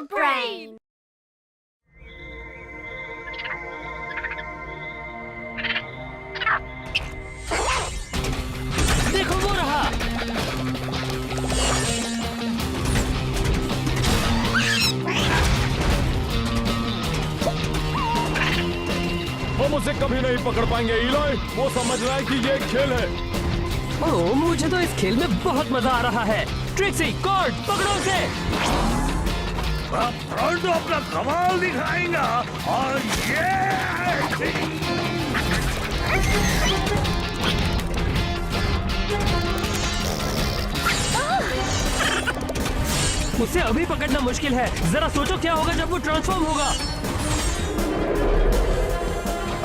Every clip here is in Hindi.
brain. देखो वो रहा। हम उसे कभी नहीं पकड़ पाएंगे इलाय। वो समझ रहा है कि ये एक खेल है। ओह, मुझे तो इस खेल में बहुत मजा आ रहा है। ट्रिक्सी, कॉर्ड, पकड़ो उसे। तो अपना कमाल दिखाएगा और उसे अभी पकड़ना मुश्किल है। जरा सोचो क्या होगा जब वो ट्रांसफॉर्म होगा।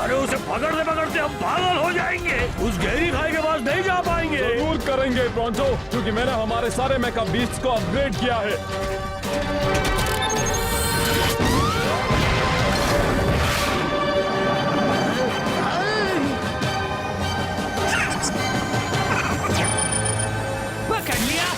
अरे उसे पकड़ते पकड़ते हम पागल हो जाएंगे। उस गहरी खाई के पास नहीं जा पाएंगे। जरूर करेंगे ब्रॉन्जो, क्योंकि मैंने हमारे सारे मेका बीस्ट्स को अपग्रेड किया है। पकड़ लिया।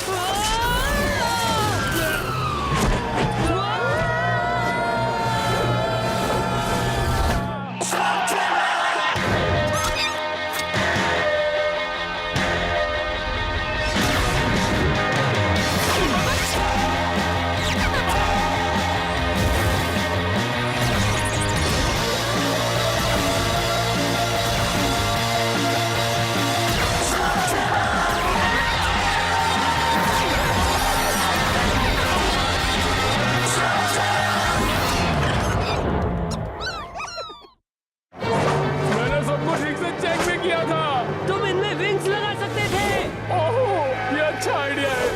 मैंने सबको ठीक से चेक भी किया था। तुम इनमें विंग्स लगा सकते थे। ओह, ये अच्छा आइडिया है।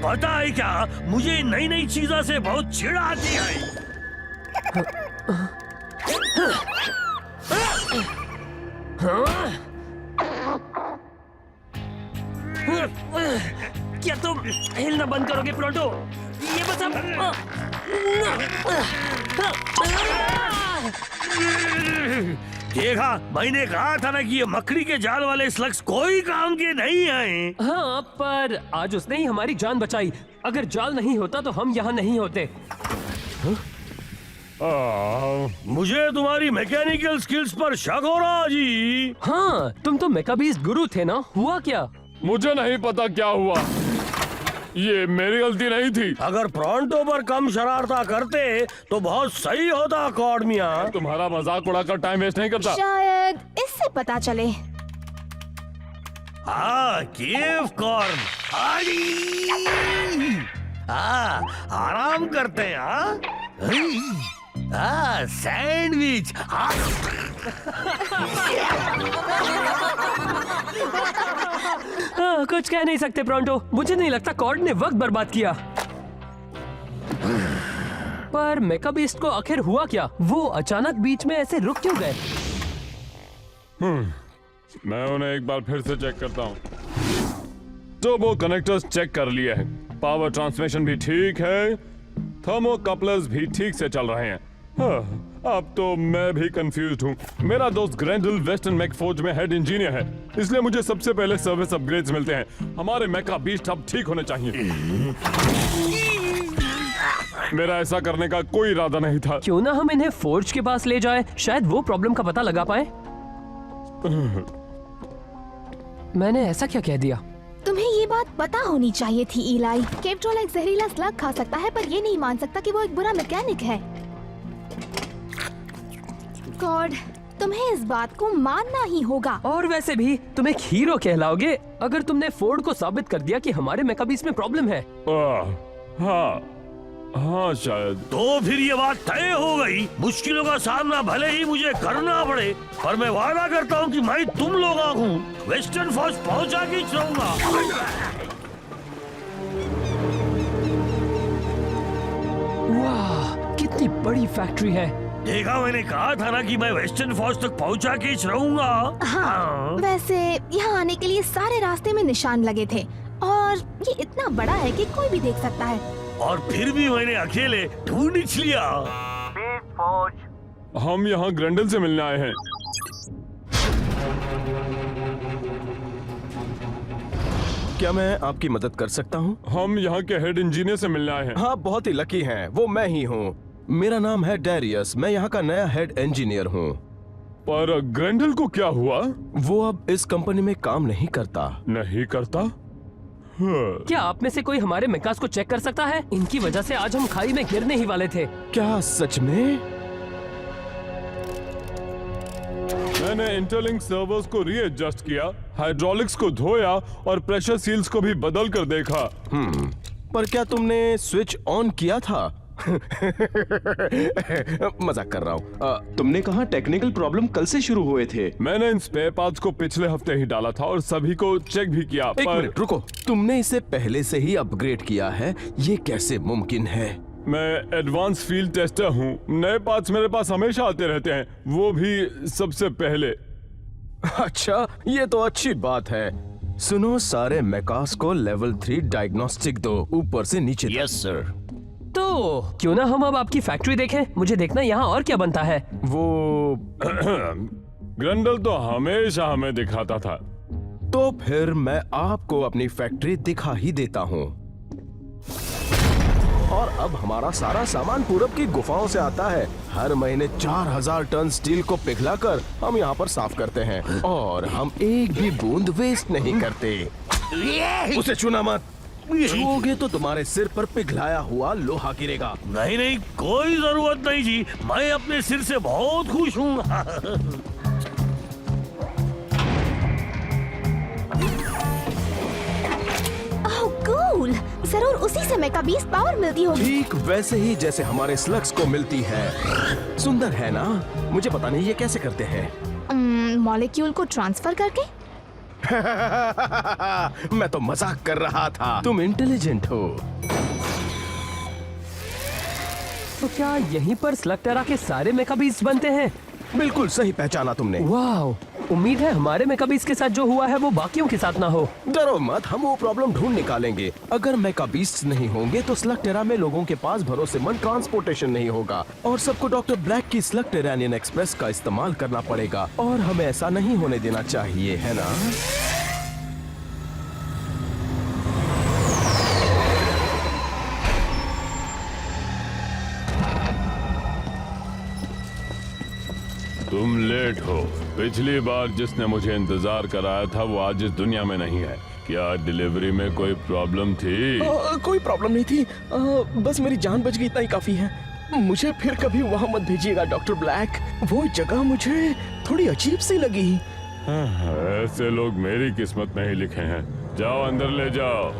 पता है क्या, मुझे नई नई चीजों से बहुत चिढ़ आती है। क्या तुम हिलना बंद करोगे प्रोटो? ये बस अब देखा, मैंने कहा था ना कि ये मकड़ी के जाल वाले स्लग्स कोई काम के नहीं आए। हाँ, पर आज उसने ही हमारी जान बचाई। अगर जाल नहीं होता तो हम यहाँ नहीं होते। मुझे तुम्हारी मैकेनिकल स्किल्स पर शक हो रहा जी। हाँ, तुम तो मेकाबीस्ट गुरु थे ना, हुआ क्या? मुझे नहीं पता क्या हुआ। ये मेरी गलती नहीं थी। अगर प्रॉन्टो पर कम शरारता करते तो बहुत सही होता कॉर्ड मियां। तुम्हारा मजाक उड़ाकर टाइम वेस्ट नहीं करता। शायद इससे पता चले। हाँ, केव कॉर्न। हाँ, आराम करते हैं। हाँ, सैंडविच। हाँ, कुछ कह नहीं सकते प्रोंटो। मुझे नहीं लगता कॉर्ड ने वक्त बर्बाद किया। पर मेकाबीस्ट को आखिर हुआ क्या? वो अचानक बीच में ऐसे रुक क्यों गए? मैं उन्हें एक बार फिर से चेक करता हूँ। तो वो कनेक्टर्स चेक कर लिए हैं, पावर ट्रांसमिशन भी ठीक है, थर्मोकपलर्स भी ठीक से चल रहे हैं। हाँ, अब तो मैं भी कंफ्यूज्ड हूँ। मेरा दोस्त ग्रैंडल वेस्टर्न मैक फोर्ज में हेड इंजीनियर है, इसलिए मुझे सबसे पहले सर्विस अपग्रेड्स मिलते हैं। हमारे मेका बीस्ट अब ठीक होने चाहिए। मेरा ऐसा करने का कोई इरादा नहीं था। क्यों ना हम इन्हें फोर्ज के पास ले जाएं? शायद वो प्रॉब्लम का पता लगा पाए। मैंने ऐसा क्या कह दिया? तुम्हें ये बात पता होनी चाहिए थी इलाई। केवट्रोल एक जहरीला स्लग खा सकता है, पर ये नहीं मान सकता कि वो एक बुरा मैकेनिक है। गॉड, तुम्हें इस बात को मानना ही होगा। और वैसे भी तुम एक हीरो कहलाओगे अगर तुमने फोर्ड को साबित कर दिया कि हमारे मेकाबीस्ट में प्रॉब्लम है। हाँ हाँ, शायद। तो फिर ये बात तय हो गई। मुश्किलों का सामना भले ही मुझे करना पड़े, पर मैं वादा करता हूँ कि मैं तुम लोगों को वेस्टर्न फौज पहुँचा के रहूंगा। वाह, कितनी बड़ी फैक्ट्री है। देखा, मैंने कहा था ना कि मैं वेस्टर्न फौज तक पहुँचा के रहूंगा। हाँ, वैसे यहाँ आने के लिए सारे रास्ते में निशान लगे थे और ये इतना बड़ा है कि कोई भी देख सकता है। और फिर भी मैंने अकेले ढूंढ लिया। हम यहाँ ग्रैंडल से मिलने आए हैं। क्या मैं आपकी मदद कर सकता हूँ? हम यहाँ के हेड इंजीनियर से मिलने आए हैं। हाँ, बहुत ही लकी हैं, वो मैं ही हूँ। मेरा नाम है डेरियस, मैं यहाँ का नया हेड इंजीनियर हूँ। पर ग्रैंडल को क्या हुआ? वो अब इस कंपनी में काम नहीं करता। नहीं करता? क्या आप में से कोई हमारे मेकास को चेक कर सकता है? इनकी वजह से आज हम खाई में गिरने ही वाले थे। क्या सच में? मैंने इंटरलिंक सर्वर्स को रीएडजस्ट किया, हाइड्रोलिक्स को धोया और प्रेशर सील्स को भी बदल कर देखा। पर क्या तुमने स्विच ऑन किया था? मजाक कर रहा हूँ। तुमने कहा टेक्निकल प्रॉब्लम कल से शुरू हुए थे। मैंने इन स्पेयर पार्ट्स को पिछले हफ्ते ही डाला था और सभी को चेक भी किया। एक मिनट रुको, तुमने इसे पहले से ही अपग्रेड किया है, ये कैसे मुमकिन है? मैं एडवांस फील्ड टेस्टर हूँ, नए पार्ट्स मेरे पास हमेशा आते रहते हैं, वो भी सबसे पहले। अच्छा, ये तो अच्छी बात है। सुनो, सारे मेकास को लेवल 3 डायग्नोस्टिक दो, ऊपर से नीचे तक। Yes sir. तो क्यों ना हम अब आपकी फैक्ट्री देखें? मुझे देखना यहाँ और क्या बनता है। वो ग्रैंडल तो हमेशा हमें दिखाता था। तो फिर मैं आपको अपनी फैक्ट्री दिखा ही देता हूँ। और अब हमारा सारा सामान पूरब की गुफाओं से आता है। हर महीने 4000 टन स्टील को पिघलाकर हम यहाँ पर साफ करते हैं और हम एक भी बूंद वेस्ट नहीं करते। उसे छूना मत, छूओगे तो तुम्हारे सिर पर पिघलाया हुआ लोहा गिरेगा। नहीं नहीं, कोई जरूरत नहीं जी, मैं अपने सिर से बहुत खुश हूँ। कूल, जरूर उसी से मेका बीस्ट पावर मिलती होगी। ठीक वैसे ही जैसे हमारे स्लग्स को मिलती है। सुंदर है ना? मुझे पता नहीं ये कैसे करते हैं। मॉलिक्यूल को ट्रांसफर करके? मैं तो मजाक कर रहा था, तुम इंटेलिजेंट हो। तो क्या यहीं पर स्लगटेरा के सारे मेका बीस्ट बनते हैं? बिल्कुल सही पहचाना तुमने। वाह, उम्मीद है हमारे मेका बीस्ट के साथ जो हुआ है वो बाकियों के साथ ना हो। डरो मत, हम वो प्रॉब्लम ढूंढ निकालेंगे। अगर मेका बीस्ट्स नहीं होंगे तो स्लगटेरा में लोगों के पास भरोसेमंद ट्रांसपोर्टेशन नहीं होगा और सबको डॉक्टर ब्लैक की स्लगटेरानियन एक्सप्रेस का इस्तेमाल करना पड़ेगा और हमें ऐसा नहीं होने देना चाहिए, है ना? तुम लेट हो। पिछली बार जिसने मुझे इंतजार कराया था वो आज इस दुनिया में नहीं है। क्या डिलीवरी में कोई प्रॉब्लम थी? कोई प्रॉब्लम नहीं थी, बस मेरी जान बच गई, इतना ही काफी है। मुझे फिर कभी वहाँ मत भेजिएगा डॉक्टर ब्लैक, वो जगह मुझे थोड़ी अजीब सी लगी। ऐसे लोग मेरी किस्मत में ही लिखे हैं। जाओ अंदर ले जाओ।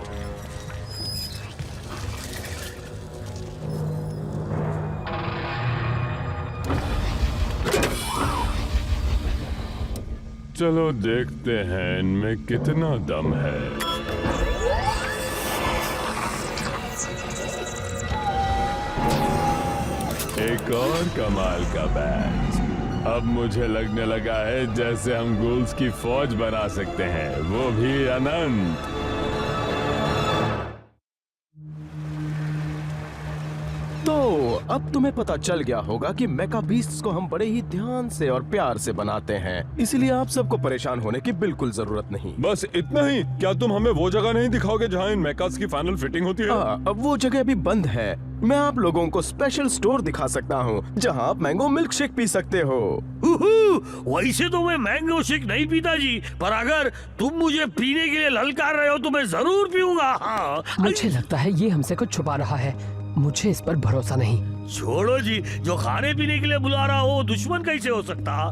चलो देखते हैं इनमें कितना दम है। एक और कमाल का बैच। अब मुझे लगने लगा है जैसे हम गूल्स की फौज बना सकते हैं, वो भी अनंत। तो अब तुम्हें पता चल गया होगा कि मेका बीस्ट्स को हम बड़े ही ध्यान से और प्यार से बनाते हैं, इसलिए आप सबको परेशान होने की बिल्कुल जरूरत नहीं। बस इतना ही? क्या तुम हमें वो जगह नहीं दिखाओगे जहाँ इन मेकास की फाइनल फिटिंग होती है? अब वो जगह अभी बंद है। मैं आप लोगों को स्पेशल स्टोर दिखा सकता हूँ जहाँ आप मैंगो मिल्क शेक पी सकते हो। वैसे तो मैं मैंगो शेक नहीं पीता जी, पर अगर तुम मुझे पीने के लिए ललकार रहे हो तो मैं जरूर पीऊंगा। हाँ। मुझे लगता है ये हमसे कुछ छुपा रहा है, मुझे इस पर भरोसा नहीं। छोड़ो जी, जो खाने पीने के लिए बुला रहा हो दुश्मन कैसे हो सकता?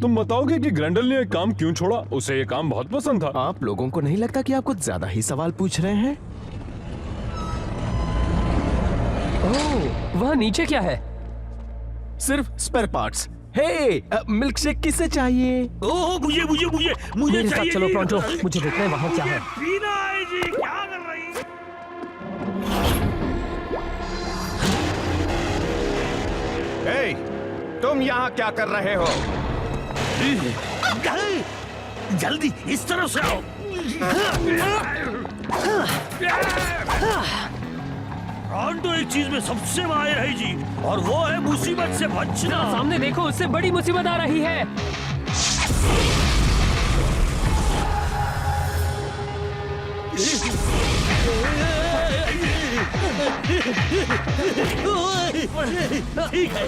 तुम बताओगे कि ग्रैंडल ने ये काम क्यों छोड़ा? उसे ये काम बहुत पसंद था। आप लोगों को नहीं लगता कि आप कुछ ज्यादा ही सवाल पूछ रहे हैं? ओह, वहाँ नीचे क्या है? सिर्फ स्पेयर पार्ट्स। हे, मिल्क शेक किसे चाहिए? ओह, मुझे मुझे मुझे मुझे मेरे साथ चाहिए चलो जी। प्रोंटो, मुझे देखना है वहाँ क्या है। पीना है जी, क्या कर रही है? हे, तुम यहाँ क्या कर रहे हो? जल्दी इस तरफ से आओ। टोरंटो एक चीज में सबसे माहिर है जी, और वो है मुसीबत से बचना। सामने देखो, उससे बड़ी मुसीबत आ रही है। ठीक है।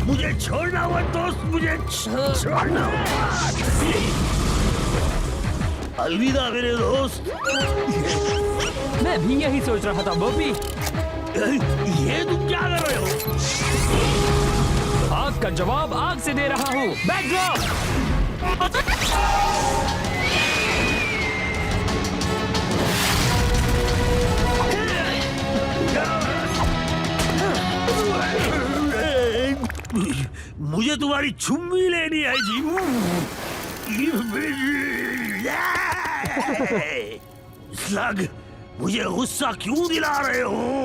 मुझे छोड़ना मत दोस्त, मुझे छोड़ना मत। अलविदा मेरे दोस्त। मैं भी यही सोच रहा था बॉबी। ये तुम क्या कर रहे हो? आग का जवाब आग से दे रहा हूँ। बैकड्रॉप। मुझे तुम्हारी चुम्मी लेनी है जी। स्लग, मुझे गुस्सा क्यों दिला रहे हो?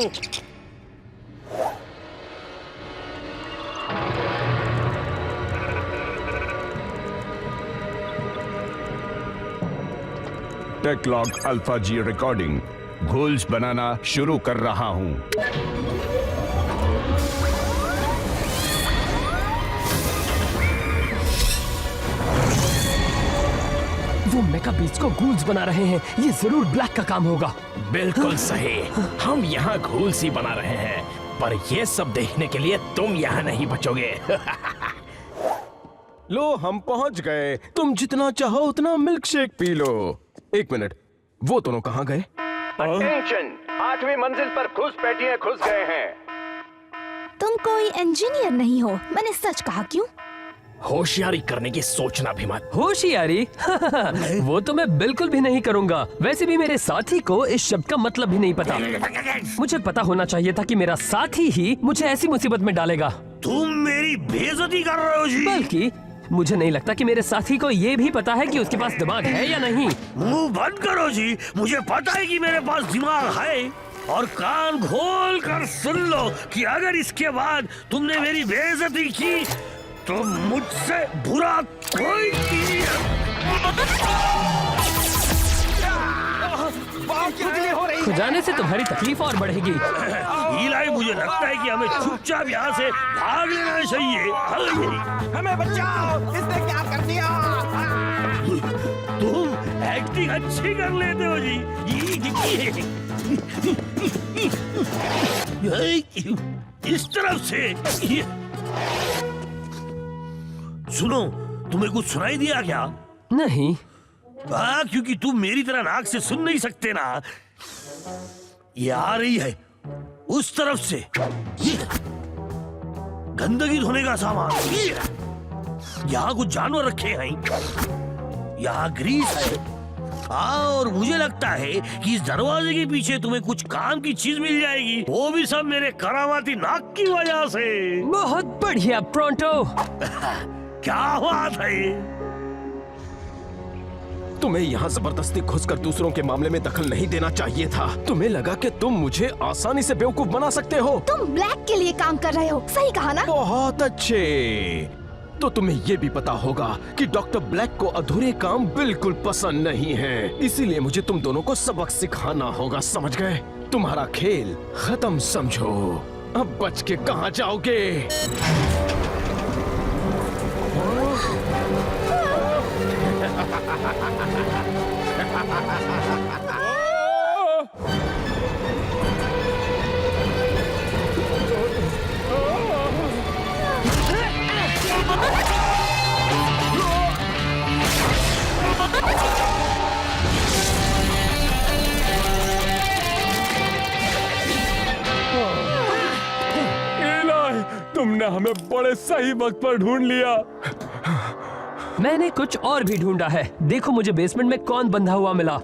टेकलॉग अल्फा जी रिकॉर्डिंग। घोल्स बनाना शुरू कर रहा हूं। वो मेका बीस्ट को गूल्स बना रहे हैं। ये जरूर ब्लैक का काम होगा। बिल्कुल सही। हम यहाँ घोल्स ही बना रहे हैं, पर ये सब देखने के लिए तुम यहाँ नहीं बचोगे। लो, हम पहुंच गए। तुम जितना चाहो उतना मिल्क शेक पी लो। एक मिनट, वो दोनों कहाँ गए? अटेंशन, 8वीं मंजिल पर घुसपैठिए घुस गए हैं। तुम कोई इंजीनियर नहीं हो, मैंने सच कहा। क्यों? होशियारी करने की सोचना भी मत। होशियारी? वो तो मैं बिल्कुल भी नहीं करूंगा। वैसे भी मेरे साथी को इस शब्द का मतलब भी नहीं पता। मुझे पता होना चाहिए था कि मेरा साथी ही मुझे ऐसी मुसीबत में डालेगा। तुम मेरी बेइज्जती कर रहे हो जी। बल्कि मुझे नहीं लगता कि मेरे साथी को ये भी पता है कि उसके पास दिमाग है या नहीं। मुंह बंद करो जी। मुझे पता है कि मेरे पास दिमाग है, और कान खोल कर सुन लो कि अगर इसके बाद तुमने मेरी बेइज्जती की तो मुझसे बुरा कोई नहीं है। खुजाने से तुम्हारी तकलीफ और बढ़ेगी। इलाई, मुझे लगता है कि हमें चुपचाप यहाँ से भाग लेना चाहिए। हमें बचाओ, इसने क्या कर दिया? तुम एक्टिंग अच्छी कर लेते हो जी। इस तरफ से। सुनो, तुम्हें कुछ सुनाई दिया क्या? नहीं। क्योंकि तुम मेरी तरह नाक से सुन नहीं सकते ना। ये आ रही है उस तरफ से। गंदगी धोने का सामान। यहाँ कुछ जानवर रखे हैं। यहाँ ग्रीस है। और मुझे लगता है कि इस दरवाजे के पीछे तुम्हें कुछ काम की चीज मिल जाएगी। वो भी सब मेरे करामाती नाक की वजह से। बहुत बढ़िया प्रोंटो। क्या बात है? तुम्हें यहाँ जबरदस्ती घुसकर दूसरों के मामले में दखल नहीं देना चाहिए था। तुम्हें लगा कि तुम मुझे आसानी से बेवकूफ बना सकते हो। तुम ब्लैक के लिए काम कर रहे हो, सही कहा ना? बहुत अच्छे। तो तुम्हें ये भी पता होगा कि डॉक्टर ब्लैक को अधूरे काम बिल्कुल पसंद नहीं है। इसीलिए मुझे तुम दोनों को सबक सिखाना होगा, समझ गए? तुम्हारा खेल खत्म समझो। अब बच के कहाँ जाओगे? तुमने हमें बड़े सही वक्त पर ढूंढ लिया। मैंने कुछ और भी ढूंढा है। देखो मुझे बेसमेंट में कौन बंधा हुआ मिला।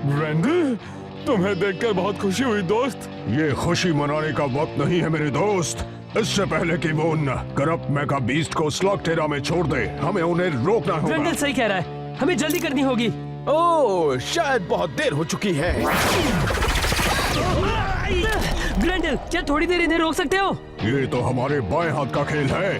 ब्रेंडन, तुम्हें देखकर बहुत खुशी हुई दोस्त। ये खुशी मनाने का वक्त नहीं है मेरे दोस्त। इससे पहले कि वो उन करप्ट मेगा बीस्ट को स्लॉगटेरा में छोड़ दे, हमें उन्हें रोकना होगा। ब्रेंडल सही कह रहा है, हमें जल्दी करनी होगी। ओह, शायद बहुत देर हो चुकी है। ब्रेंडल, क्या थोड़ी देर इन्हें रोक सकते हो? ये तो हमारे बाएं हाथ का खेल है।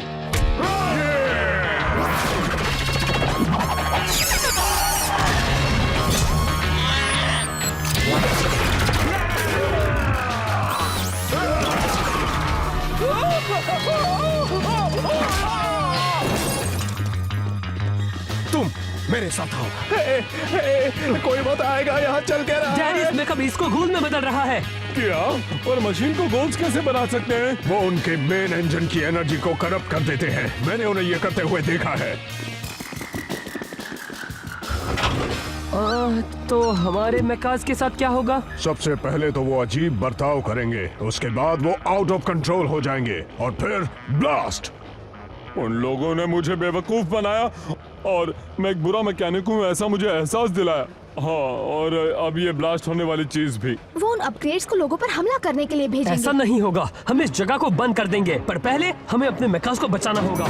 मेरे साथ आओ। कोई मत आएगा यहाँ, चल के रहा डैडी है। इस मेकअप इसको गोल में बदल रहा है। क्या? और मशीन को गोल्स कैसे बना सकते हैं? वो उनके मेन इंजन की एनर्जी को करप्ट कर देते हैं। मैंने उन्हें ये करते हुए देखा है। तो हमारे मेकाज के साथ क्या होगा? सबसे पहले तो वो अजीब बर्ताव करेंगे, उसके बाद वो आउट ऑफ कंट्रोल हो जाएंगे और फिर ब्लास्ट। उन लोगों ने मुझे बेवकूफ बनाया और मैं एक बुरा मैकेनिक हूँ, ऐसा मुझे एहसास दिलाया। हाँ, और अब ये ब्लास्ट होने वाली चीज भी। वो उन अपग्रेड्स को लोगों पर हमला करने के लिए भेजेंगे। ऐसा नहीं होगा, हम इस जगह को बंद कर देंगे, पर पहले हमें अपने मेकाज को बचाना होगा।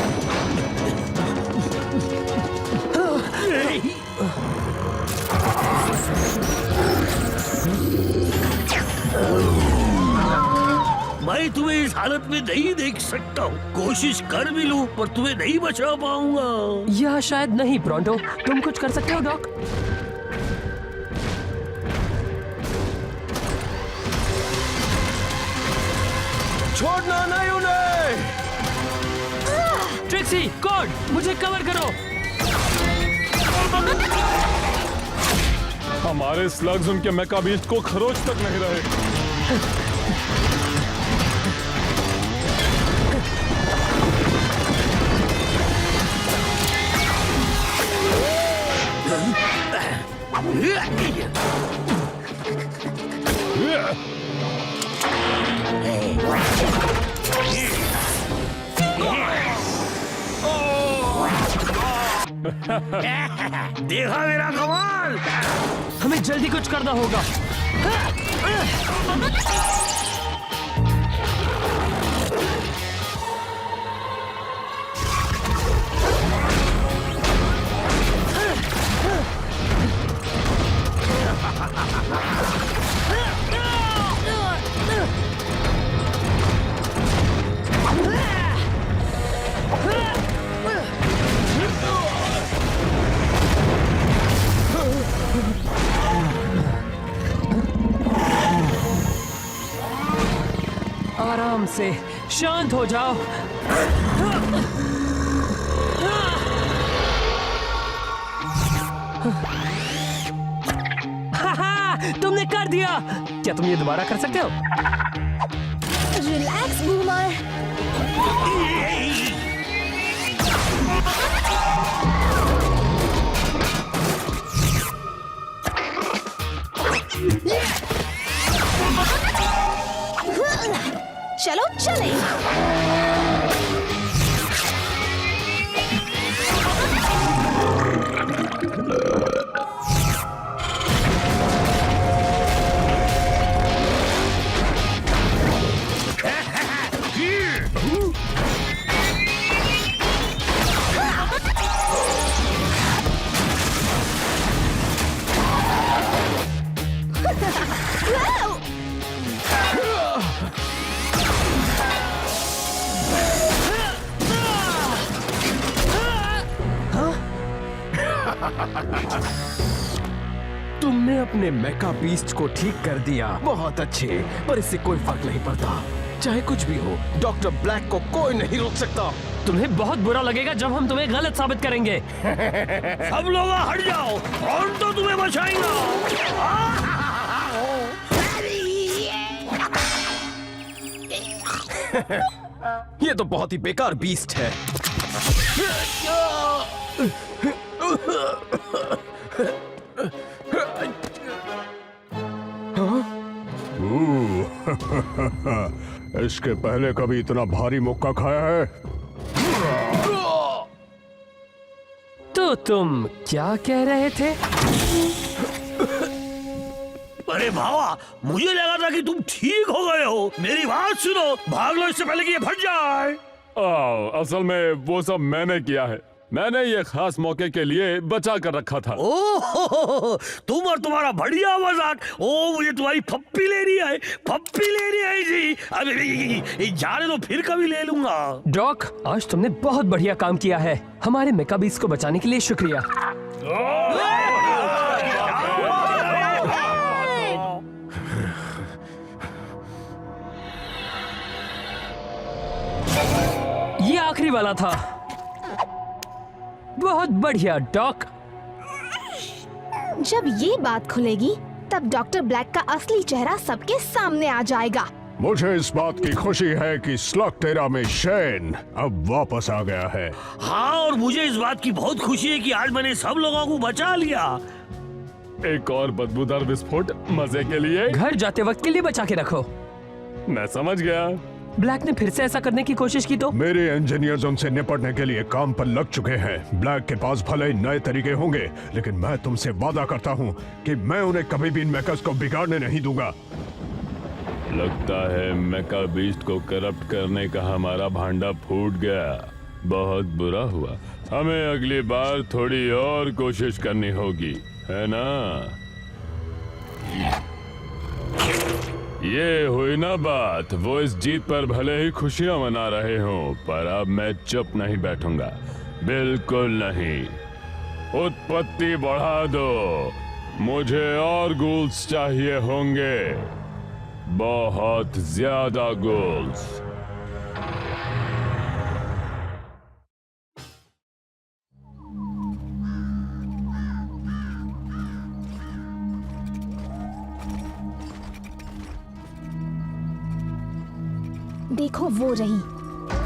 मैं तुम्हें इस हालत में नहीं देख सकता हूँ। कोशिश कर भी लूं पर तुम्हें नहीं बचा पाऊंगा। यह शायद नहीं ब्रॉन्डो, तुम कुछ कर सकते हो डॉक? छोड़ना नहीं उन्हें। ट्रिक्सी, कॉर्ड, मुझे कवर करो। हमारे स्लग्स उनके मेका बीस्ट को खरोच तक नहीं रहे। देखा मेरा कमाल। हमें जल्दी कुछ करना होगा। आराम से, शांत हो जाओ। तुमने कर दिया। क्या तुम ये दोबारा कर सकते हो? Relax boomer. चलो चले। तुमने अपने मेका बीस्ट को ठीक कर दिया, बहुत अच्छे, पर इससे कोई फर्क नहीं पड़ता। चाहे कुछ भी हो, डॉक्टर ब्लैक को कोई नहीं रोक सकता। तुम्हें बहुत बुरा लगेगा जब हम तुम्हें गलत साबित करेंगे। सब लोग हट जाओ, कौन तो तुम्हें बचाएगा? ये तो बहुत ही बेकार बीस्ट है। इसके पहले कभी इतना भारी मुक्का खाया है? तो तुम क्या कह रहे थे? अरे भावा, मुझे लगा था कि तुम ठीक हो गए हो। मेरी बात सुनो, भाग लो इससे पहले कि ये फट जाए। असल में वो सब मैंने किया है। मैंने ये खास मौके के लिए बचा कर रखा था। ओह, तुम और तुम्हारा बढ़िया मजाक। ओ, मुझे तुम्हारी पप्पी लेनी है, पप्पी लेनी है जी। अरे जाने दो, फिर कभी ले लूंगा। डॉक, आज तुमने बहुत बढ़िया काम किया है। हमारे मेकाबीस को बचाने के लिए शुक्रिया। ये आखिरी वाला था। बहुत बढ़िया डॉक। जब ये बात खुलेगी तब डॉक्टर ब्लैक का असली चेहरा सबके सामने आ जाएगा। मुझे इस बात की खुशी है कि स्लगटेरा में शेन अब वापस आ गया है। हाँ, और मुझे इस बात की बहुत खुशी है कि आज मैंने सब लोगों को बचा लिया। एक और बदबूदार विस्फोट मजे के लिए। घर जाते वक्त के लिए बचा के रखो। मैं समझ गया। ब्लैक ने फिर से ऐसा करने की कोशिश की तो? मेरे इंजीनियर्स उनसे निपटने के लिए काम पर लग चुके हैं। ब्लैक के पास भले ही नए तरीके होंगे, लेकिन मैं तुमसे वादा करता हूँ कि मैं उन्हें कभी भी इन मेकर्स को बिगाड़ने नहीं दूंगा। लगता है मेका बीस्ट को करप्ट करने का हमारा भांडा फूट गया। बहुत बुरा हुआ। हमें अगली बार थोड़ी और कोशिश करनी होगी, है ना? ये हुई ना बात। वो इस जीत पर भले ही खुशियां मना रहे हों, पर अब मैं चुप नहीं बैठूंगा, बिल्कुल नहीं। उत्पत्ति बढ़ा दो। मुझे और गोल्स चाहिए होंगे, बहुत ज्यादा गोल्स। देखो वो रही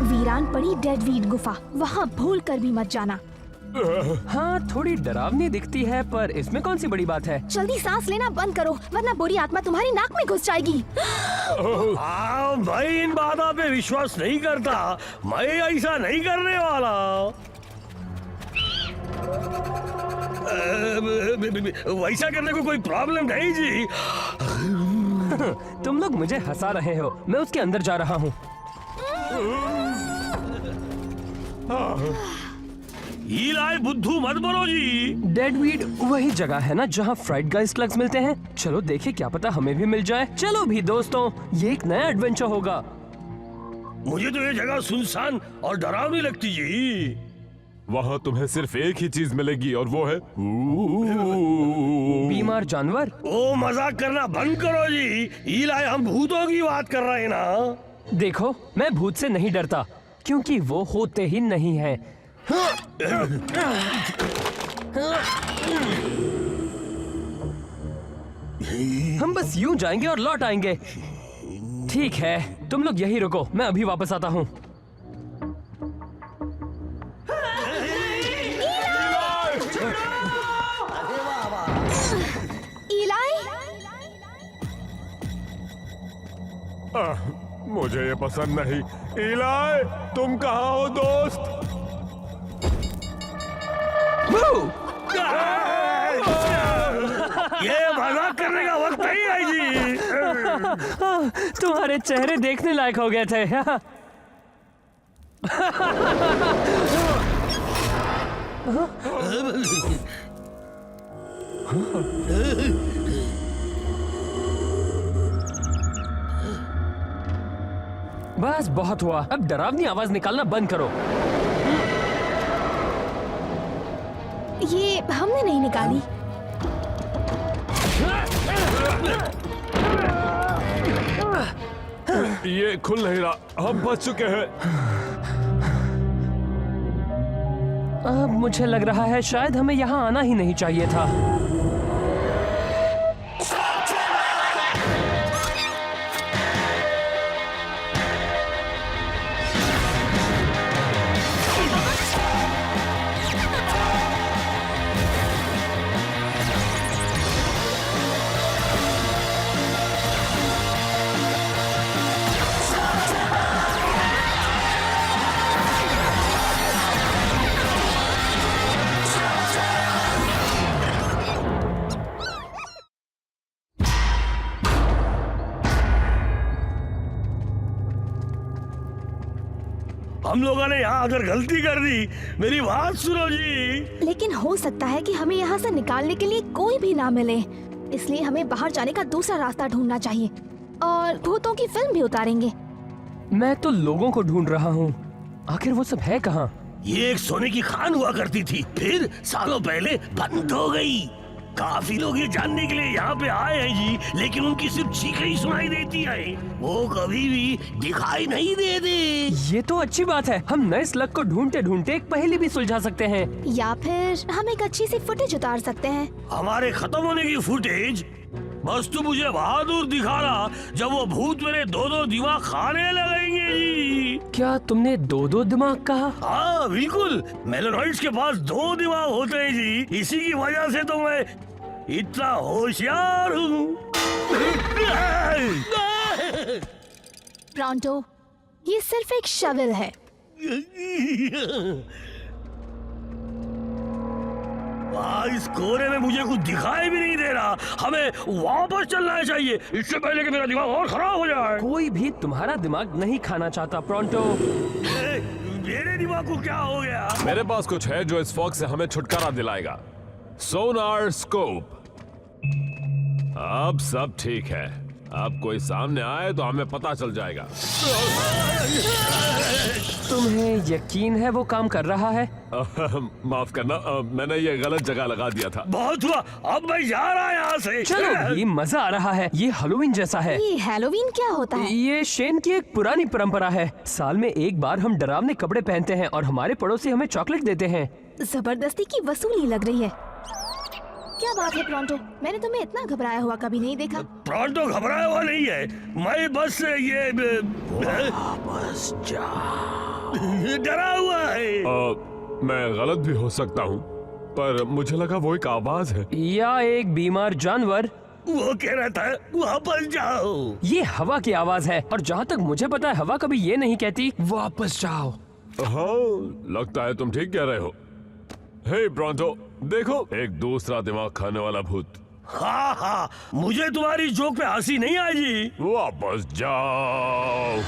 वीरान पड़ी डेडवीड गुफा, वहाँ भूल कर भी मत जाना। हाँ, थोड़ी डरावनी दिखती है, पर इसमें कौन सी बड़ी बात है? जल्दी सांस लेना बंद करो, वरना बुरी आत्मा तुम्हारी नाक में घुस जाएगी। मैं इन बातों पे विश्वास नहीं करता। मैं ऐसा नहीं करने वाला। वैसा करने को कोई प्रॉब्लम नहीं जी। तुम लोग मुझे हंसा रहे हो। मैं उसके अंदर जा रहा हूँ। ईलाई बुद्धू मत बोलो जी। डेडवीड वही जगह है ना जहाँ फ्राइड गाइस स्लग्स मिलते हैं। चलो देखे, क्या पता हमें भी मिल जाए। चलो भी दोस्तों, ये एक नया एडवेंचर होगा। मुझे तो ये जगह सुनसान और डरावनी लगती जी। वहाँ तुम्हें सिर्फ एक ही चीज मिलेगी और वो है बीमार जानवर। ओ मजाक करना बंद करो जी। ईलाई, हम भूतों की बात कर रहे हैं ना। देखो, मैं भूत से नहीं डरता, क्योंकि वो होते ही नहीं है। हम बस यूं जाएंगे और लौट आएंगे। ठीक है, तुम लोग यही रुको, मैं अभी वापस आता हूँ। मुझे ये पसंद नहीं। ईलाई, तुम कहाँ हो दोस्त? ये मजाक करने का वक्त नहीं है जी। तुम्हारे चेहरे देखने लायक हो गए थे। बस बहुत हुआ, अब डरावनी आवाज निकालना बंद करो। ये हमने नहीं निकाली। ये खुल नहीं रहा, हम बच चुके हैं। अब मुझे लग रहा है शायद हमें यहाँ आना ही नहीं चाहिए था। हम लोगों ने यहाँ आकर गलती कर दी। मेरी बात सुनो जी। लेकिन हो सकता है कि हमें यहाँ से निकालने के लिए कोई भी ना मिले, इसलिए हमें बाहर जाने का दूसरा रास्ता ढूंढना चाहिए और भूतों की फिल्म भी उतारेंगे। मैं तो लोगों को ढूंढ रहा हूँ, आखिर वो सब है कहाँ? ये एक सोने की खान हुआ करती थी, फिर सालों पहले बंद हो गई। काफी लोग ये जानने के लिए यहाँ पे आए हैं जी, लेकिन उनकी सिर्फ चीखें ही सुनाई देती है, वो कभी भी दिखाई नहीं देते। ये तो अच्छी बात है, हम नए स्लग को ढूंढते ढूंढते एक पहेली भी सुलझा सकते हैं। या फिर हम एक अच्छी सी फुटेज उतार सकते हैं। हमारे खत्म होने की फुटेज? बस तू मुझे बहादुर दिखाना जब वो भूत मेरे दो दिमाग खाने लगेंगे जी। क्या तुमने दो दिमाग कहा? हाँ बिल्कुल, मेलोनॉइड्स के पास 2 दिमाग होते हैं जी, इसी की वजह से तो मैं इतना होशियार हूँ। प्रॉन्टो, ये सिर्फ एक शवल है। इस कोने में मुझे कुछ दिखाई भी नहीं दे रहा, हमें वापस चलना चाहिए, इससे पहले कि मेरा दिमाग और खराब हो जाए। कोई भी तुम्हारा दिमाग नहीं खाना चाहता प्रॉन्टो। मेरे दिमाग को क्या हो गया? मेरे पास कुछ है जो इस फॉग से हमें छुटकारा दिलाएगा। सोनार स्कोप। अब सब ठीक है, अब कोई सामने आए तो हमें पता चल जाएगा। तुम्हें यकीन है वो काम कर रहा है? माफ करना, मैंने ये गलत जगह लगा दिया था। बहुत हुआ, अब मैं जा रहा यहाँ से। चलो भी, मजा आ रहा है। ये हैलोवीन जैसा है। ये हैलोवीन क्या होता है? ये शेन की एक पुरानी परंपरा है। साल में एक बार हम डरावने कपड़े पहनते हैं और हमारे पड़ोसी हमें चॉकलेट देते हैं। जबरदस्ती की वसूली लग रही है। क्या बात है प्रॉन्टो, मैंने तुम्हें इतना घबराया हुआ कभी नहीं देखा। प्रॉन्टो घबराया हुआ नहीं है, मैं बस ये बस डरा हुआ है। मैं गलत भी हो सकता हूँ, पर मुझे लगा वो एक आवाज है। या एक बीमार जानवर। वो कह रहा था वापस जाओ। ये हवा की आवाज है, और जहाँ तक मुझे पता है हवा कभी ये नहीं कहती वापस जाओ। हाँ, लगता है तुम ठीक कह रहे हो। हे ब्रॉन्टो, देखो, एक दूसरा दिमाग खाने वाला भूत। हाँ हाँ, मुझे तुम्हारी जोक पे हंसी नहीं आई जी। वापस जाओ।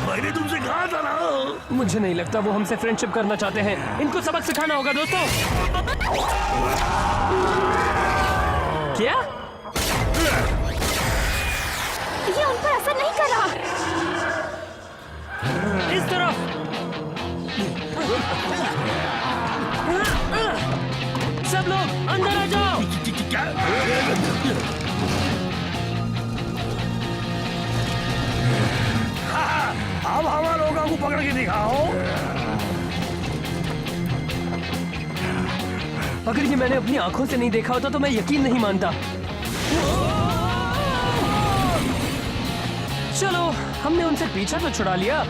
मैंने तुमसे कहा था ना। मुझे नहीं लगता वो हमसे फ्रेंडशिप करना चाहते हैं। इनको सबक सिखाना होगा दोस्तों। क्या? ये उन पर असर नहीं कर रहा। इस तरफ। सब लोग अंदर आ जाओ। क्या? अब हमारे लोगों को पकड़ के दिखाओ। अगर ये मैंने अपनी आंखों से नहीं देखा होता तो मैं यकीन नहीं मानता। चलो, हमने उनसे पीछा तो छुड़ा लिया।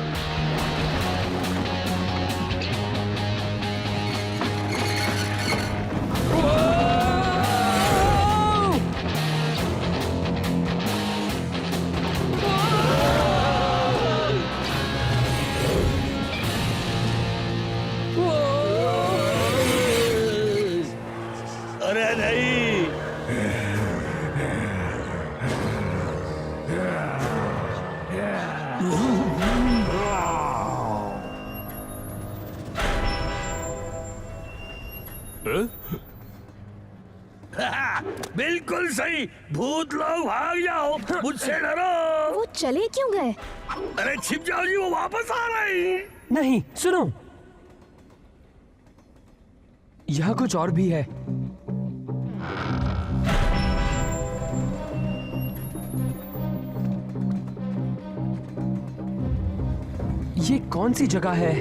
अरे नहीं, बिल्कुल सही। भूत लोग भाग जाओ, मुझसे डरो। वो चले क्यों गए? अरे छिप जाओ जी, वो वापस आ रहे हैं। नहीं, सुनो, यहाँ कुछ और भी है। ये कौन सी जगह है?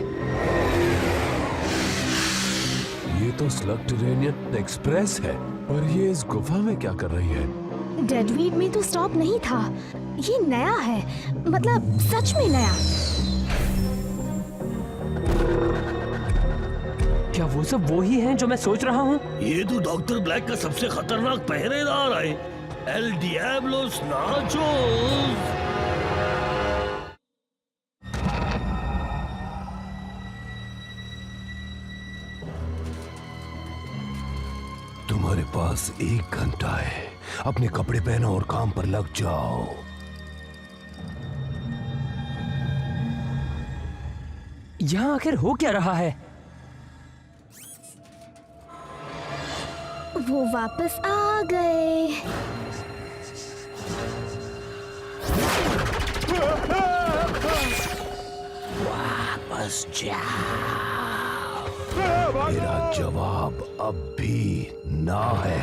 ये तो स्लगटेरेनियन एक्सप्रेस है, पर ये इस गुफा में क्या कर रही है? डेडवीड में तो स्टॉप नहीं था। ये नया है, मतलब सच में नया। क्या वो सब वो ही हैं जो मैं सोच रहा हूँ? ये तो डॉक्टर ब्लैक का सबसे खतरनाक पहरेदार है, एल डियाब्लोस नाचोस। तुम्हारे पास 1 घंटा है, अपने कपड़े पहनो और काम पर लग जाओ। यहाँ आखिर हो क्या रहा है? वो वापस आ गए। वापस जाओ। मेरा जवाब अब भी ना है।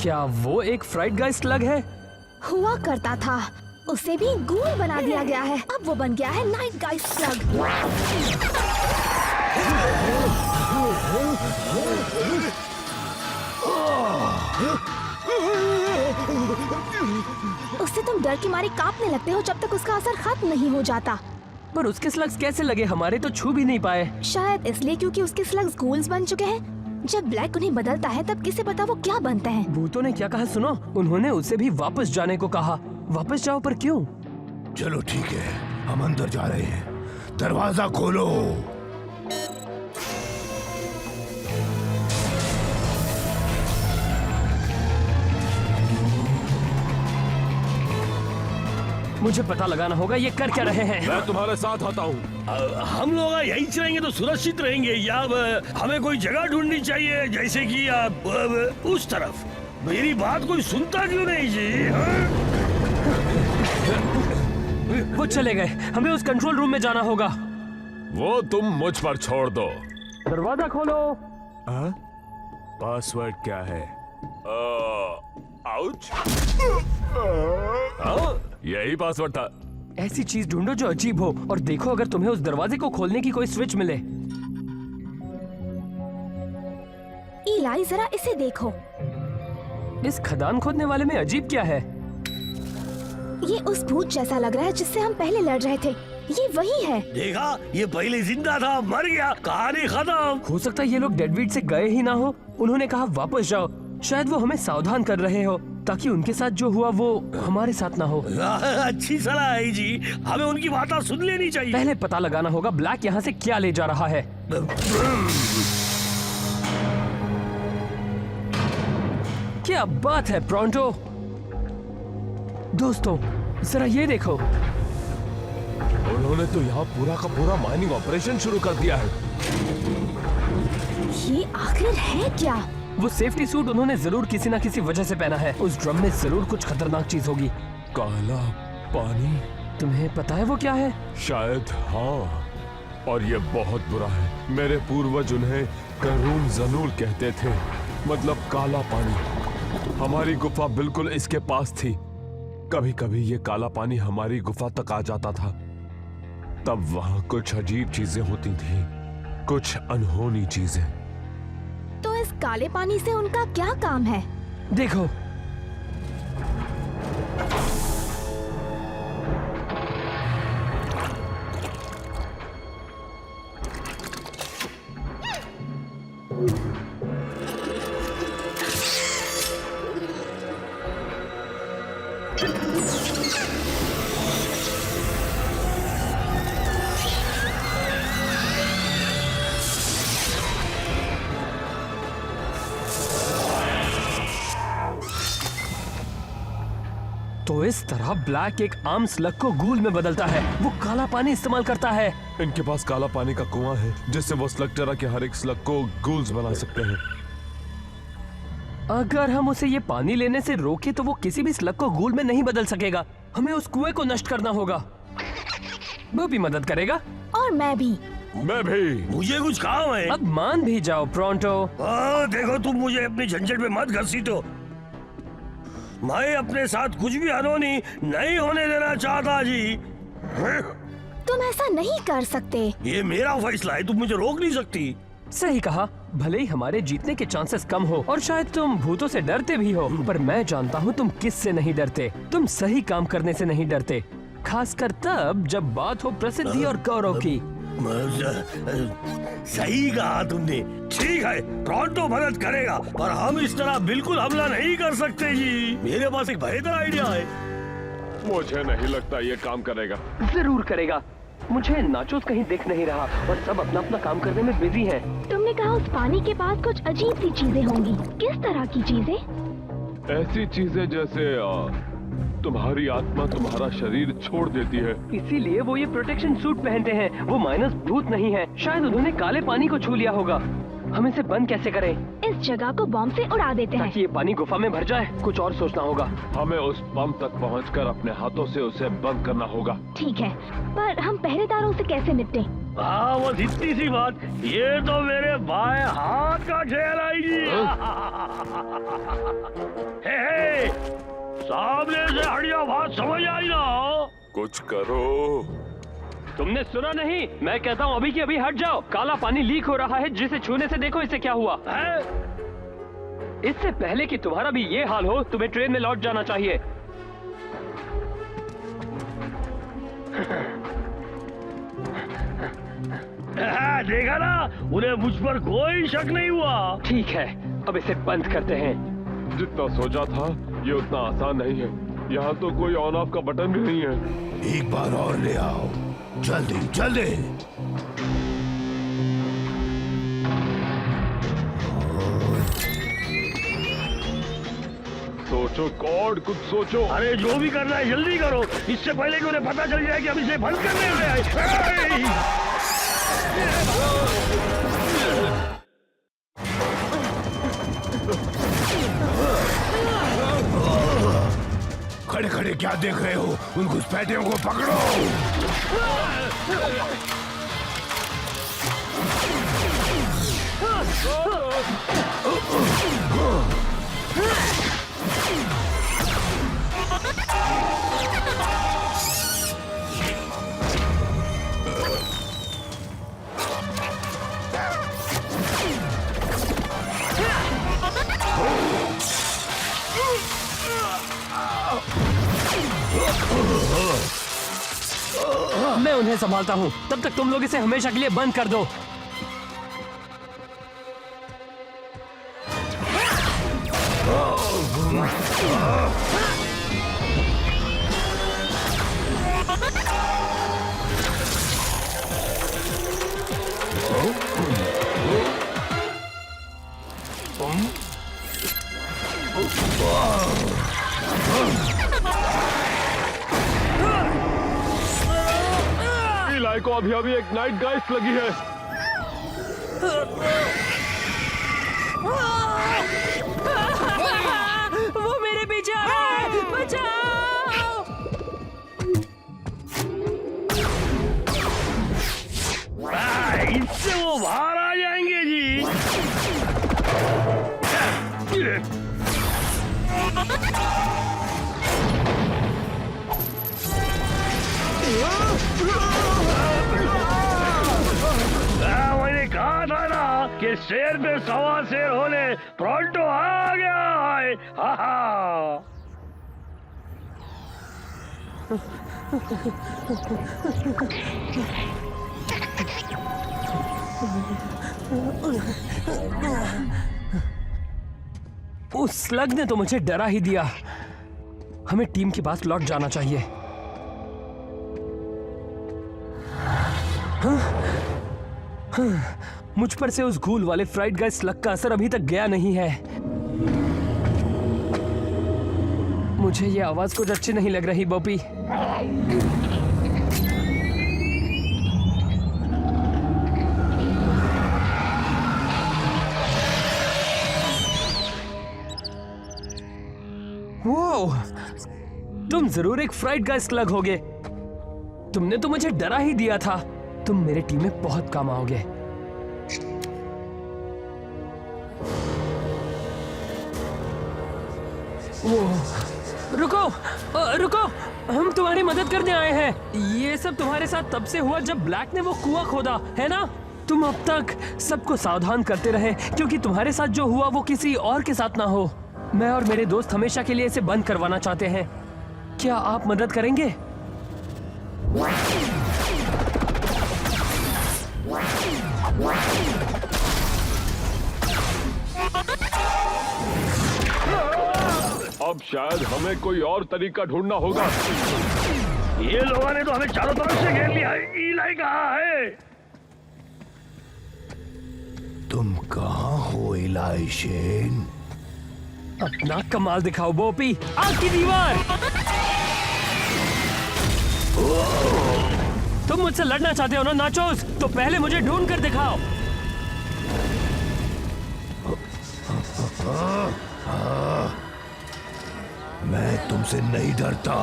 क्या वो एक फ्राइड गाइस स्लग है? हुआ करता था, उसे भी गूल बना दिया गया है। अब वो बन गया है नाइट गाइस स्लग। उससे तुम डर के मारे कांपने लगते हो जब तक उसका असर खत्म नहीं हो जाता। पर उसके स्लग्स कैसे लगे? हमारे तो छू भी नहीं पाए। शायद इसलिए क्योंकि उसके स्लग्स गूल्स बन चुके हैं। जब ब्लैक उन्हें बदलता है तब किसे पता वो क्या बनते हैं। भूतों ने क्या कहा सुनो, उन्होंने उसे भी वापस जाने को कहा। वापस जाओ, पर क्यों? चलो ठीक है, हम अंदर जा रहे हैं। दरवाजा खोलो। मुझे पता लगाना होगा ये कर क्या रहे हैं। मैं तुम्हारे साथ आता हूँ। हम लोग यहीं से रहेंगे तो सुरक्षित रहेंगे, या हमें कोई जगह ढूंढनी चाहिए, जैसे कि उस तरफ। मेरी बात कोई सुनता क्यों नहीं जी? वो चले गए, हमें उस कंट्रोल रूम में जाना होगा। वो तुम मुझ पर छोड़ दो। दरवाजा खोलो। पासवर्ड क्या है? आउच। यही पासवर्ड था। ऐसी चीज ढूंढो जो अजीब हो, और देखो अगर तुम्हें उस दरवाजे को खोलने की कोई स्विच मिले। इलाई, जरा इसे देखो। इस खदान खोदने वाले में अजीब क्या है? ये उस भूत जैसा लग रहा है जिससे हम पहले लड़ रहे थे। ये वही है। देखा, ये पहले जिंदा था, मर गया, कहानी खत्म। हो सकता है ये लोग डेडवीड से गए ही ना हो। उन्होंने कहा वापस जाओ। शायद वो हमें सावधान कर रहे हो ताकि उनके साथ जो हुआ वो हमारे साथ ना हो। अच्छी सलाह है जी, हमें उनकी बातें सुन लेनी चाहिए। पहले पता लगाना होगा ब्लैक यहाँ से क्या ले जा रहा है। क्या बात है प्रोंटो। दोस्तों जरा ये देखो, उन्होंने तो यहाँ पूरा का पूरा माइनिंग ऑपरेशन शुरू कर दिया है। ये आखिर है क्या? वो सेफ्टी सूट उन्होंने जरूर किसी ना किसी वजह से पहना है। उस ड्रम में जरूर कुछ खतरनाक चीज होगी। काला पानी? तुम्हें पता है वो क्या है? शायद हाँ, और ये बहुत बुरा है। मेरे पूर्वज उन्हें करून जनूल कहते थे, मतलब काला पानी। हमारी गुफा बिल्कुल इसके पास थी। कभी कभी ये काला पानी हमारी गुफा तक आ जाता था। तब वहाँ कुछ अजीब चीजें होती थी, कुछ अनहोनी चीजें। तो इस काले पानी से उनका क्या काम है? देखो, तो इस तरह ब्लैक एक आम स्लग को गूल में बदलता है। वो काला पानी इस्तेमाल करता है। इनके पास काला पानी का कुआं है जिससे वो स्लग तरह के हर एक स्लग को गूल्स बना सकते हैं। अगर हम उसे ये पानी लेने से रोके तो वो किसी भी स्लग को गूल में नहीं बदल सकेगा। हमें उस कुएं को नष्ट करना होगा। वो भी मदद करेगा और मैं भी। मैं भी। मुझे कुछ काम है। अब मान भी जाओ प्रोंटो। देखो, तुम मुझे अपनी झंझट में मत घसीटो। मैं अपने साथ कुछ भी अनहोनी नहीं होने देना चाहता जी। तुम ऐसा नहीं कर सकते। ये मेरा फैसला है, तुम मुझे रोक नहीं सकती। सही कहा। भले ही हमारे जीतने के चांसेस कम हो और शायद तुम भूतों से डरते भी हो, पर मैं जानता हूँ तुम किस से नहीं डरते। तुम सही काम करने से नहीं डरते, खासकर तब जब बात हो प्रसिद्धि और गौरव की। सही कहा तुमने। ठीक है, प्रोंटो मदद करेगा, पर हम इस तरह बिल्कुल हमला नहीं कर सकते जी। मेरे पास एक बेहतर आइडिया है। मुझे नहीं लगता ये काम करेगा। जरूर करेगा। मुझे नाचोस कहीं दिख नहीं रहा और सब अपना अपना काम करने में बिजी हैं। तुमने कहा उस पानी के पास कुछ अजीब सी चीजें होंगी। किस तरह की चीजें? ऐसी चीजें जैसे तुम्हारी आत्मा तुम्हारा शरीर छोड़ देती है। इसीलिए वो ये प्रोटेक्शन सूट पहनते हैं। वो माइनस भूत नहीं है। शायद उन्होंने काले पानी को छू लिया होगा। हम इसे बंद कैसे करें इस जगह को बॉम्ब से उड़ा देते हैं। ताकि ये पानी गुफा में भर जाए? कुछ और सोचना होगा। हमें उस पंप तक पहुंचकर अपने हाथों से उसे बंद करना होगा। ठीक है, पर हम पहरेदारों से कैसे निपटें? हाँ, वो इतनी सी बात, ये तो मेरे बाएं हाथ का खेल आएगी। हे, सामने से हटिया, बात समझ आई ना? कुछ करो। तुमने सुना नहीं? मैं कहता हूँ अभी की अभी हट जाओ। काला पानी लीक हो रहा है, जिसे छूने से देखो इसे क्या हुआ है। इससे पहले कि तुम्हारा भी ये हाल हो, तुम्हें ट्रेन में लौट जाना चाहिए। देखा ना, उन्हें मुझ पर कोई शक नहीं हुआ। ठीक है, अब इसे बंद करते हैं। जितना सोचा था ये उतना आसान नहीं है। यहाँ तो कोई ऑन ऑफ का बटन भी नहीं है। एक बार और ले आओ, जल्दी जल्दी। सोचो कॉड, कुछ सोचो। अरे जो भी करना है जल्दी करो, इससे पहले कि उन्हें पता चल जाए कि हम इसे बंद करने में आए। खड़े खड़े क्या देख रहे हो? उन घुसपैठियों को पकड़ो। मैं उन्हें संभालता हूँ, तब तक तुम लोग इसे हमेशा के लिए बंद कर दो। इलाई को अभी अभी एक नाइट गाइस्ट लगी है। वो मेरे पीछे आ रहा है, बचाओ! इससे वो बाहर आ जाएंगे जी। मैंने कहा था ना कि शेर पे सवा शेर होने प्रोंटो आ गया है। हा हा। उस स्लग ने तो मुझे डरा ही दिया। हमें टीम के पास लौट जाना चाहिए। मुझ पर से उस घूल वाले फ्राइड गाइस स्लग का असर अभी तक गया नहीं है। मुझे ये आवाज कुछ अच्छी नहीं लग रही बॉपी। वो तुम जरूर एक फ्राइड गाइस स्लग होगे। तुमने तो मुझे डरा ही दिया था। तुम मेरे टीम में बहुत काम आओगे। वो रुको, रुको, हम तुम्हारी मदद करने आए हैं। ये सब तुम्हारे साथ तब से हुआ जब ब्लैक ने वो कुआं खोदा, है ना? तुम अब तक सबको सावधान करते रहे क्योंकि तुम्हारे साथ जो हुआ वो किसी और के साथ ना हो। मैं और मेरे दोस्त हमेशा के लिए इसे बंद करवाना चाहते हैं। क्या आप मदद करेंगे? अब शायद हमें कोई और तरीका ढूंढना होगा। ये लोगों ने तो हमें चारों तरफ से घेर लिया है। इलाई कहाँ है? तुम कहाँ हो इलाई शेन? अपना कमाल दिखाओ बोपी। आग की दीवार! तुम मुझसे लड़ना चाहते हो ना नाचोस? तो पहले मुझे ढूंढ कर दिखाओ। मैं तुमसे नहीं डरता।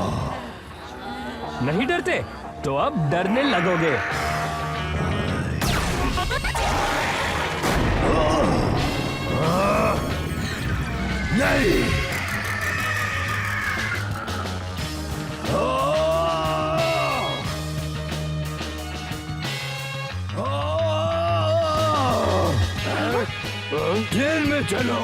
नहीं डरते तो अब डरने लगोगे। नहीं। ट्रेन में चलो।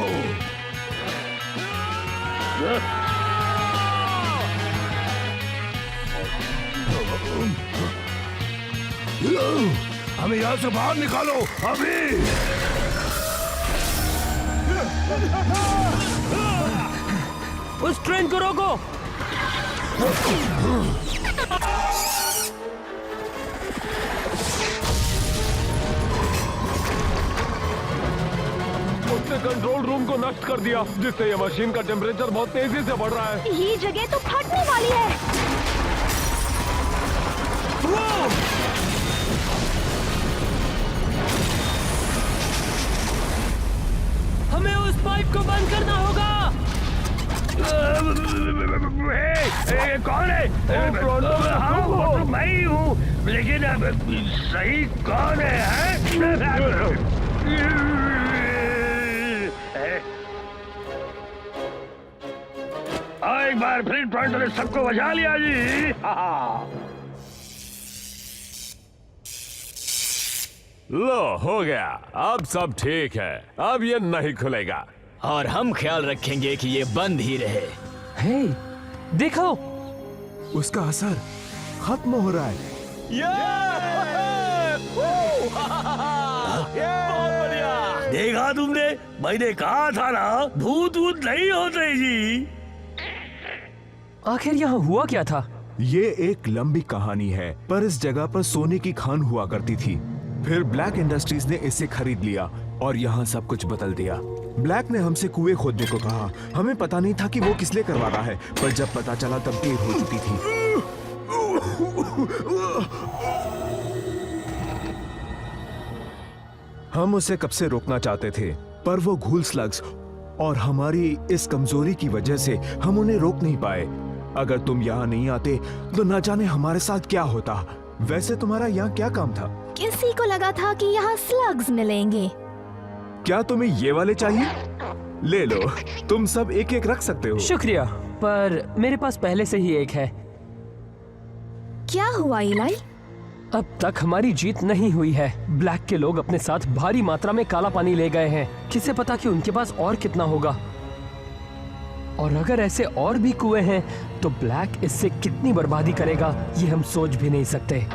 हमें यहाँ से बाहर निकालो अभी। उस ट्रेन को रोको। उसने कंट्रोल रूम को नष्ट कर दिया, जिससे ये मशीन का टेम्परेचर बहुत तेजी से बढ़ रहा है। ये जगह तो फटने वाली है। हमें उस पाइप को बंद करना होगा। कौन है? हाँ, वो तो मैं ही हूँ, लेकिन सही कौन है? एक बार फिर टोरंटो ने सबको बचा लिया जी। लो, हो गया। अब सब ठीक है, अब ये नहीं खुलेगा। और हम ख्याल रखेंगे कि ये बंद ही रहे। हे, देखो। उसका असर खत्म हो रहा है। देखा तुमने? मैंने कहा था ना, भूत भूत नहीं होते जी। आखिर यहाँ हुआ क्या था? ये एक लंबी कहानी है, पर इस जगह पर सोने की खान हुआ करती थी। फिर ब्लैक इंडस्ट्रीज ने इसे खरीद लिया और यहाँ सब कुछ बदल दिया। ब्लैक ने हमसे कुएं खोदने को कहा। हमें पता नहीं था कि वो किस लिए करवा रहा है, पर जब पता चला तब देर हो चुकी थी। हम उसे कब से रोकना चाहते थे, पर वो घूल स्लग्स और हमारी इस कमजोरी की वजह से हम उन्हें रोक नहीं पाए। अगर तुम यहाँ नहीं आते तो न जाने हमारे साथ क्या होता। वैसे तुम्हारा यहाँ क्या काम था? किसी को लगा था कि यहाँ स्लग्स मिलेंगे। क्या तुम्हें ये वाले चाहिए? ले लो, तुम सब एक एक रख सकते हो। शुक्रिया, पर मेरे पास पहले से ही एक है। क्या हुआ इलाई? अब तक हमारी जीत नहीं हुई है। ब्लैक के लोग अपने साथ भारी मात्रा में काला पानी ले गए हैं। किसे पता कि उनके पास और कितना होगा। और अगर ऐसे और भी कुएं हैं तो ब्लैक इससे कितनी बर्बादी करेगा, ये हम सोच भी नहीं सकते।